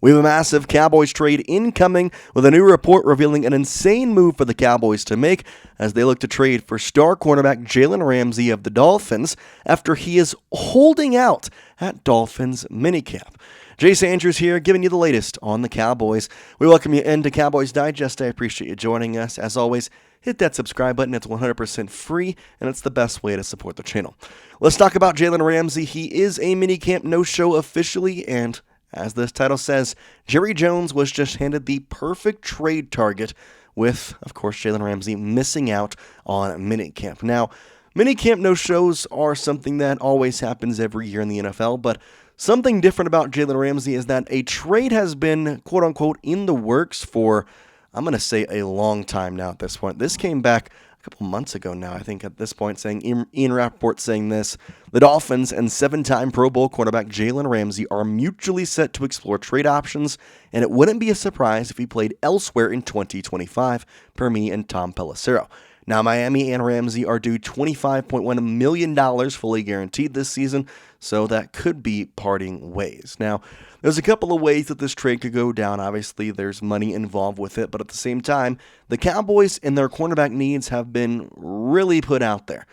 We have a massive Cowboys trade incoming with a new report revealing an insane move for the Cowboys to make as they look to trade for star cornerback Jalen Ramsey of the Dolphins after he is holding out at Dolphins minicamp. Jace Andrews here, giving you the latest on the Cowboys. We welcome you into Cowboys Digest. I appreciate you joining us. As always, hit that subscribe button. It's 100% free, and it's the best way to support the channel. Let's talk about Jalen Ramsey. He is a minicamp no-show officially, and as this title says, Jerry Jones was just handed the perfect trade target with, of course, Jalen Ramsey missing out on minicamp. Now, minicamp no-shows are something that always happens every year in the NFL, but something different about Jalen Ramsey is that a trade has been, quote-unquote, in the works for, I'm going to say, a long time now at this point. This came back a couple months ago now, I think, at this point, saying Ian Rappaport saying this: the Dolphins and 7-time Pro Bowl quarterback Jalen Ramsey are mutually set to explore trade options, and it wouldn't be a surprise if he played elsewhere in 2025, per me and Tom Pelissero. Now, Miami and Ramsey are due $25.1 million fully guaranteed this season, so that could be parting ways. Now, there's a couple of ways that this trade could go down. Obviously, there's money involved with it, but at the same time, the Cowboys and their cornerback needs have been really put out there.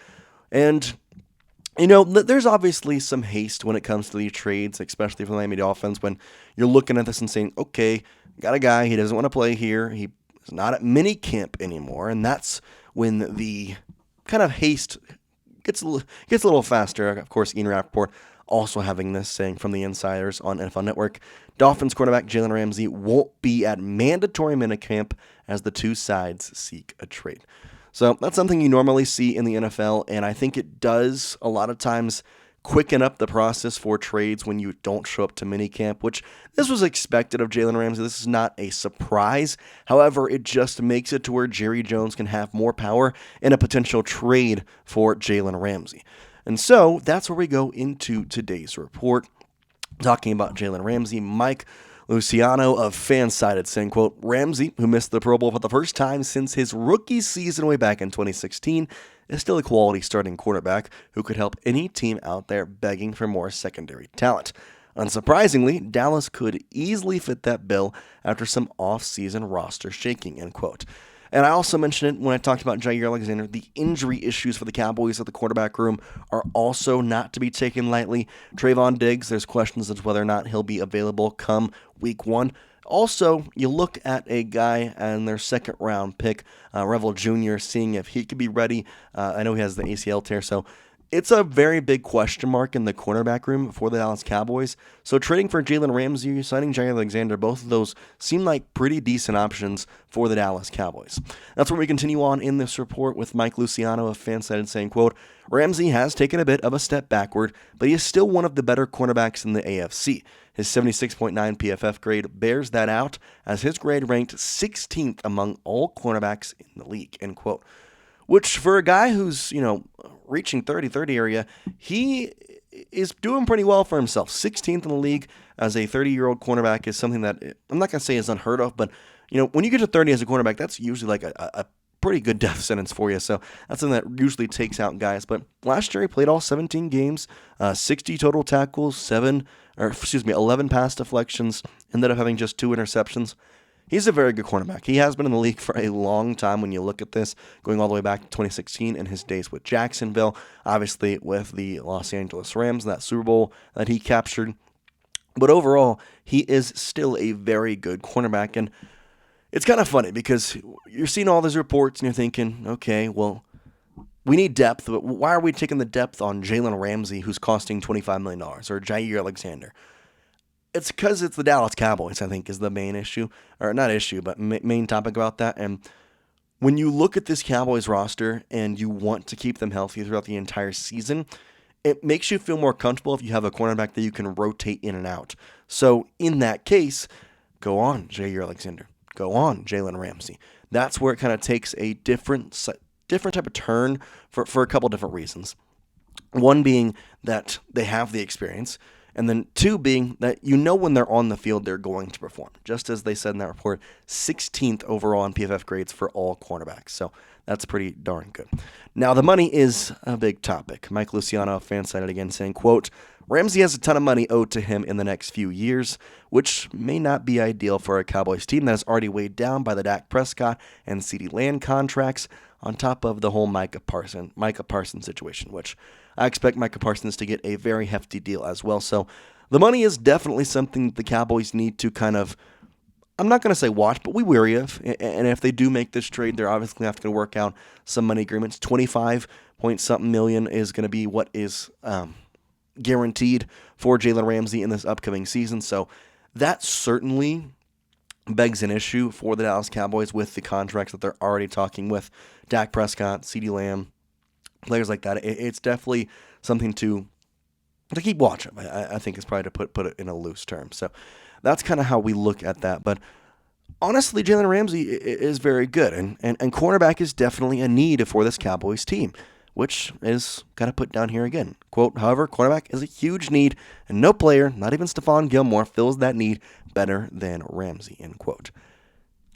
And, you know, there's obviously some haste when it comes to these trades, especially for the Miami Dolphins, when you're looking at this and saying, okay, got a guy, he doesn't want to play here, he's not at minicamp anymore, and that's when the kind of haste gets a little faster. Of course, Ian Rappaport also having this saying from the insiders on NFL Network: Dolphins quarterback Jalen Ramsey won't be at mandatory minicamp as the two sides seek a trade. So that's something you normally see in the NFL, and I think it does a lot of times quicken up the process for trades when you don't show up to minicamp, which this was expected of Jalen Ramsey. This is not a surprise. However, it just makes it to where Jerry Jones can have more power in a potential trade for Jalen Ramsey. And so that's where we go into today's report, talking about Jalen Ramsey. Mike Luciano of Fansided saying, quote, Ramsey, who missed the Pro Bowl for the first time since his rookie season way back in 2016, is still a quality starting quarterback who could help any team out there begging for more secondary talent. Unsurprisingly, Dallas could easily fit that bill after some off-season roster shaking, end quote. And I also mentioned it when I talked about Jace Alexander. The injury issues for the Cowboys at the quarterback room are also not to be taken lightly. Trevon Diggs, there's questions as to whether or not he'll be available come week 1. Also, you look at a guy and their second-round pick, Revel Jr., seeing if he could be ready. I know he has the ACL tear, so it's a very big question mark in the cornerback room for the Dallas Cowboys. So trading for Jalen Ramsey, signing Jace Alexander, both of those seem like pretty decent options for the Dallas Cowboys. That's where we continue on in this report with Mike Luciano of Fansided saying, quote, Ramsey has taken a bit of a step backward, but he is still one of the better cornerbacks in the AFC. His 76.9 PFF grade bears that out, as his grade ranked 16th among all cornerbacks in the league, end quote. Which, for a guy who's, reaching 30 area, he is doing pretty well for himself. 16th in the league as a 30-year-old cornerback is something that I'm not going to say is unheard of, but, when you get to 30 as a cornerback, that's usually like a pretty good death sentence for you. So that's something that usually takes out guys. But last year he played all 17 games, 60 total tackles, 11 pass deflections, ended up having just 2 interceptions. He's a very good cornerback. He has been in the league for a long time when you look at this, going all the way back to 2016 and his days with Jacksonville, obviously with the Los Angeles Rams, that Super Bowl that he captured. But overall, he is still a very good cornerback. And it's kind of funny because you're seeing all these reports and you're thinking, okay, well, we need depth, but why are we taking the depth on Jalen Ramsey, who's costing $25 million, or Jace Alexander? It's because it's the Dallas Cowboys, I think, is the main issue. Or not issue, but main topic about that. And when you look at this Cowboys roster and you want to keep them healthy throughout the entire season, it makes you feel more comfortable if you have a cornerback that you can rotate in and out. So in that case, go on, Jace Alexander. Go on, Jalen Ramsey. That's where it kind of takes a different type of turn for a couple different reasons. One being that they have the experience. And then 2 being that when they're on the field, they're going to perform. Just as they said in that report, 16th overall in PFF grades for all cornerbacks. So That's pretty darn good. Now, the money is a big topic. Mike Luciano, fan cited again, saying, quote, Ramsey has a ton of money owed to him in the next few years, which may not be ideal for a Cowboys team that is already weighed down by the Dak Prescott and CeeDee Lamb contracts, on top of the whole Micah Parsons situation, which I expect Micah Parsons to get a very hefty deal as well. So the money is definitely something the Cowboys need to kind of, I'm not going to say watch, but we wary of. And if they do make this trade, they're obviously going to have to work out some money agreements. 25 point something million is going to be what is guaranteed for Jalen Ramsey in this upcoming season. So that certainly begs an issue for the Dallas Cowboys with the contracts that they're already talking with Dak Prescott, CeeDee Lamb, players like that. It's definitely something to keep watching. I think is probably to put it in a loose term. So that's kind of how we look at that. But honestly, Jalen Ramsey is very good, and cornerback is definitely a need for this Cowboys team, which is kind of put down here again. Quote, however, cornerback is a huge need, and no player, not even Stephon Gilmore, fills that need better than Ramsey, end quote.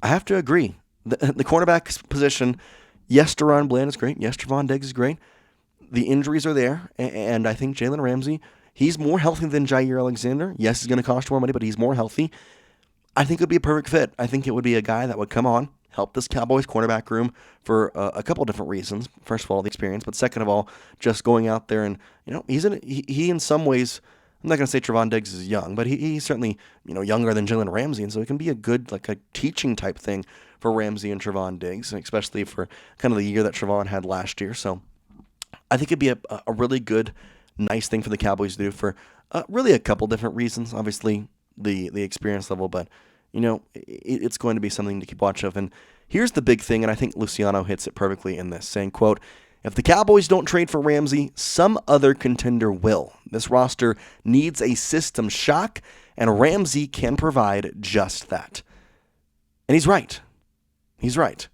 I have to agree. The cornerback position, yes, Deron Bland is great. Yes, Trevon Diggs is great. The injuries are there, and I think Jalen Ramsey, he's more healthy than Jair Alexander. Yes, he's going to cost more money, but he's more healthy. I think it would be a perfect fit. I think it would be a guy that would come on, help this Cowboys cornerback room for a couple different reasons. First of all, the experience, but second of all, just going out there and, he in some ways, I'm not going to say Trevon Diggs is young, but he's certainly, younger than Jalen Ramsey, and so it can be a good, like a teaching type thing for Ramsey and Trevon Diggs, and especially for kind of the year that Trevon had last year. So I think it'd be a really good, nice thing for the Cowboys to do for really a couple different reasons. Obviously, the experience level, but it's going to be something to keep watch of. And here's the big thing, and I think Luciano hits it perfectly in this, saying, quote, if the Cowboys don't trade for Ramsey, some other contender will. This roster needs a system shock, and Ramsey can provide just that. And he's right. He's right.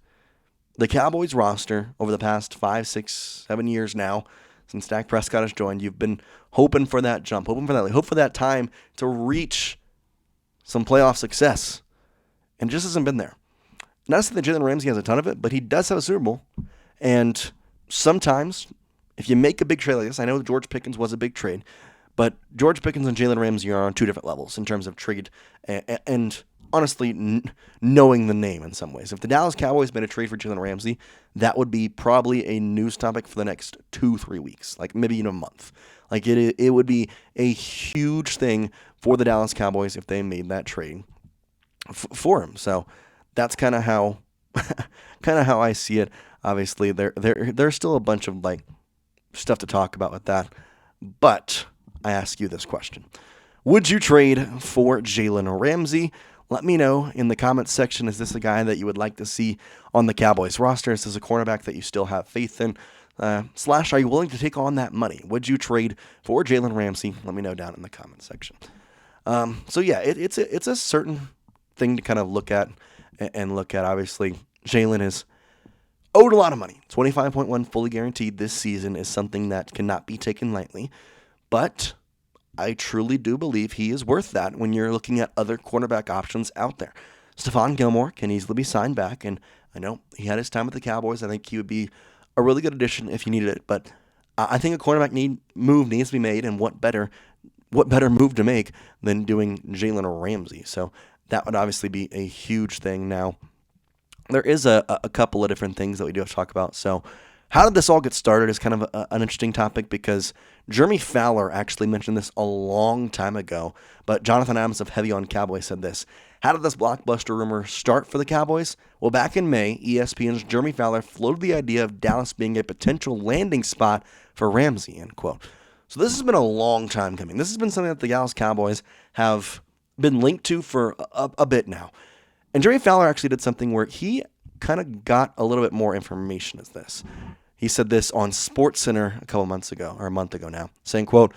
The Cowboys roster over the past 5, 6, 7 years now, since Dak Prescott has joined, you've been hoping for that jump, hope for that time to reach some playoff success, and just hasn't been there. Not to say that Jalen Ramsey has a ton of it, but he does have a Super Bowl, and sometimes if you make a big trade like this, I know George Pickens was a big trade, but George Pickens and Jalen Ramsey are on two different levels in terms of trade and honestly knowing the name in some ways. If the Dallas Cowboys made a trade for Jalen Ramsey, that would be probably a news topic for the next 2-3 weeks, like maybe a month. Like it would be a huge thing for the Dallas Cowboys if they made that trade for him. So that's kind of how I see it. Obviously, there's still a bunch of like stuff to talk about with that. But I ask you this question: would you trade for Jalen Ramsey? Let me know in the comments section. Is this a guy that you would like to see on the Cowboys roster? Is this a cornerback that you still have faith in? / are you willing to take on that money? Would you trade for Jalen Ramsey? Let me know down in the comments section. So yeah, it's a certain thing to kind of look at and look at. Obviously, Jalen is owed a lot of money. 25.1 fully guaranteed this season is something that cannot be taken lightly, but I truly do believe he is worth that when you're looking at other cornerback options out there. Stephon Gilmore can easily be signed back, and I know he had his time with the Cowboys. I think he would be a really good addition if you needed it, but I think a cornerback move needs to be made, and what better move to make than doing Jalen Ramsey? So that would obviously be a huge thing. Now, there is a couple of different things that we do have to talk about. So how did this all get started is kind of an interesting topic because Jeremy Fowler actually mentioned this a long time ago, but Jonathan Adams of Heavy on Cowboys said this. How did this blockbuster rumor start for the Cowboys? Well, back in May, ESPN's Jeremy Fowler floated the idea of Dallas being a potential landing spot for Ramsey, end quote. So this has been a long time coming. This has been something that the Dallas Cowboys have been linked to for a bit now. And Jeremy Fowler actually did something where he kind of got a little bit more information as this. He said this on SportsCenter a month ago now, saying, quote,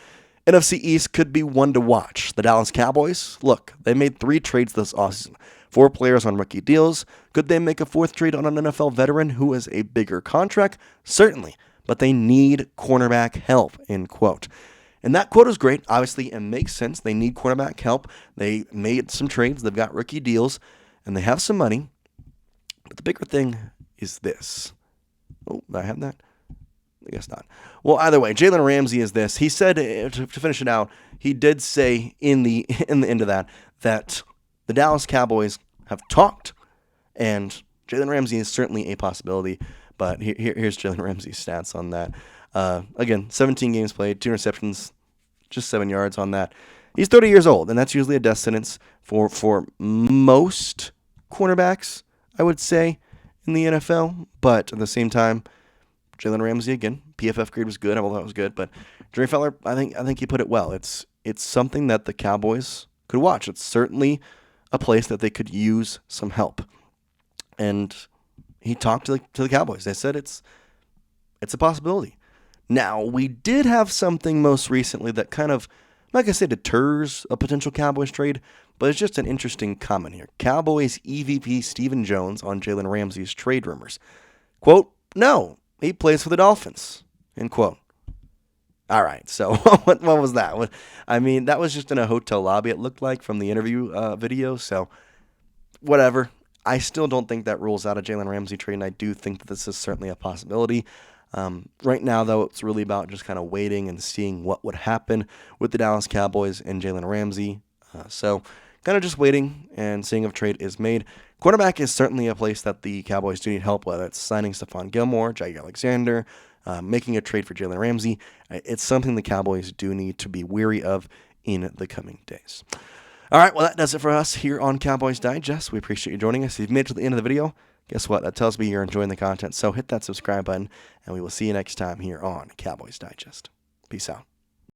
NFC East could be one to watch. The Dallas Cowboys, look, they made 3 trades this offseason. 4 players on rookie deals. Could they make a 4th trade on an NFL veteran who has a bigger contract? Certainly, but they need cornerback help, end quote. And that quote is great. Obviously, it makes sense. They need cornerback help. They made some trades. They've got rookie deals, and they have some money. But the bigger thing is this. Oh, did I have that? I guess not. Well, either way, Jalen Ramsey is this. He said, to finish it out, he did say in the end of that the Dallas Cowboys have talked, and Jalen Ramsey is certainly a possibility. But here's Jalen Ramsey's stats on that. Again, 17 games played, 2 receptions, just 7 yards on that. He's 30 years old, and that's usually a death sentence for most cornerbacks, I would say, in the NFL. But at the same time, Jalen Ramsey, again, PFF grade was good. I thought it was good. But Dre Feller, I think he put it well. It's something that the Cowboys could watch. It's certainly a place that they could use some help. And he talked to the Cowboys. They said it's a possibility. Now, we did have something most recently that kind of, like I said, deters a potential Cowboys trade, but it's just an interesting comment here. Cowboys EVP Stephen Jones on Jalen Ramsey's trade rumors. Quote, "No, he plays for the Dolphins," end quote. All right, so what was that? I mean, that was just in a hotel lobby, it looked like, from the interview video, so whatever. I still don't think that rules out a Jalen Ramsey trade, and I do think that this is certainly a possibility. Right now, though, it's really about just kind of waiting and seeing what would happen with the Dallas Cowboys and Jalen Ramsey. So kind of just waiting and seeing if a trade is made. Cornerback is certainly a place that the Cowboys do need help, whether it's signing Stephon Gilmore, Jair Alexander, making a trade for Jalen Ramsey. It's something the Cowboys do need to be wary of in the coming days. All right, well, that does it for us here on Cowboys Digest. We appreciate you joining us. If you've made it to the end of the video, guess what? That tells me you're enjoying the content. So hit that subscribe button, and we will see you next time here on Cowboys Digest. Peace out.